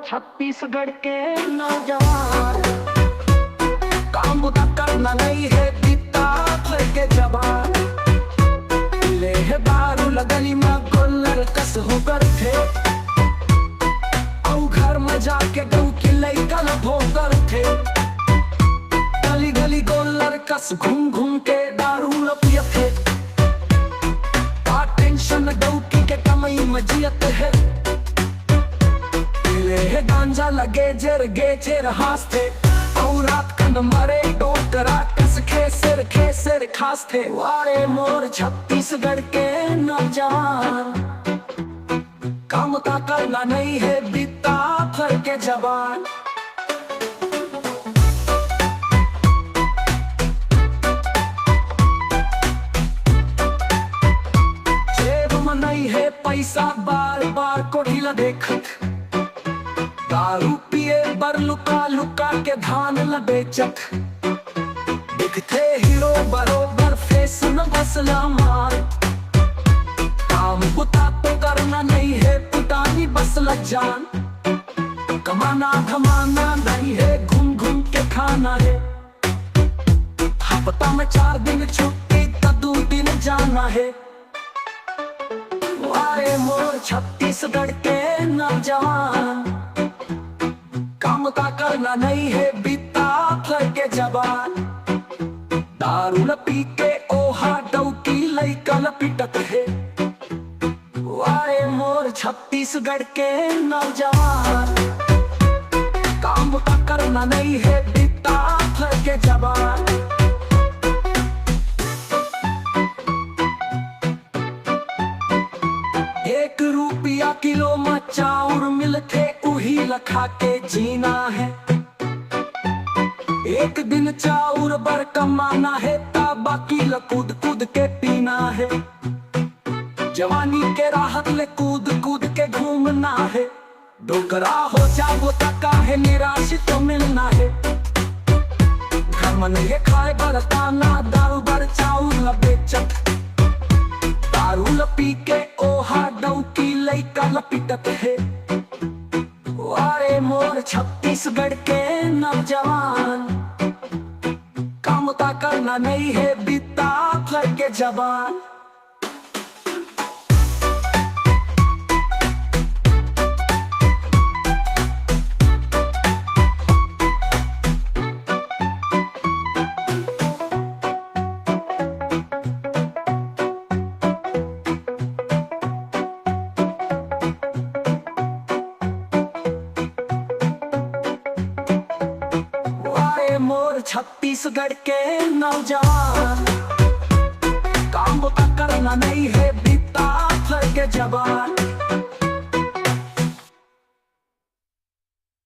छत्तीसगढ़ के नौजवान, काम बुता करना नहीं है बीता भर के जवान। ले है दारू लगनी में गोलर कस होकर थे, औ घर में जाके गऊ की लइका न भोगर थे। गली गली गोलर कस घूम घूम के दारू पिए थे। टेंशन गऊ की के कमाई में जियत है। ले गांजा लगे जर गे चेर हास्ते, और रात कन मरे डोकरा कस खे सिर खास्ते। वारे मोर छत्तीसगढ़ के नौजवान, काम ता करना नहीं है बीता भर के जवान। जेब में नहीं है पैसा बार बार को ढीला देखत, दारू पिए बर लुका लुका के धान न बेचत। दिखते हीरो बरोबर फेस न बसला मार, काम बुता तो करना नहीं है पुतानी बसला जान। कमाना धमाना नहीं है घूम घूम के खाना है, हफ्ता में 4 दिन छुट्टी तो 2 दिन जाना है। वारे मोर छत्तीसगढ़ के नौजवान, काम ता करना नहीं है बीता भर के जवान। दारू न पी के ओहा डौकी लइका न पिटत है। वारे मोर छत्तीसगढ़ के नौजवान, काम ता करना नहीं है बीता भर के जवान। 1 रुपया किलो में चाउर मिलते, उही लखा के जीना है। एक दिन चाउर बर कमाना है, ता बाकी कूद कूद के पीना है। जवानी के राहत ले कूद कूद के घूमना है। डोकरा हो जाबो तका है निराश तो मिलना है। घर में नहीं खाए बर ताना, दारू बर चाउर ल बेचत। दारू ल पी के ओहा डौकी लइका ल पिटत है। वारे मोर छत्तीसगढ़ के नौजवान, काम ता करना नहीं है बीता भर के जवान। मोर छत्तीसगढ़ के नौजवान, काम ता करना नहीं है बीता भर के जवान।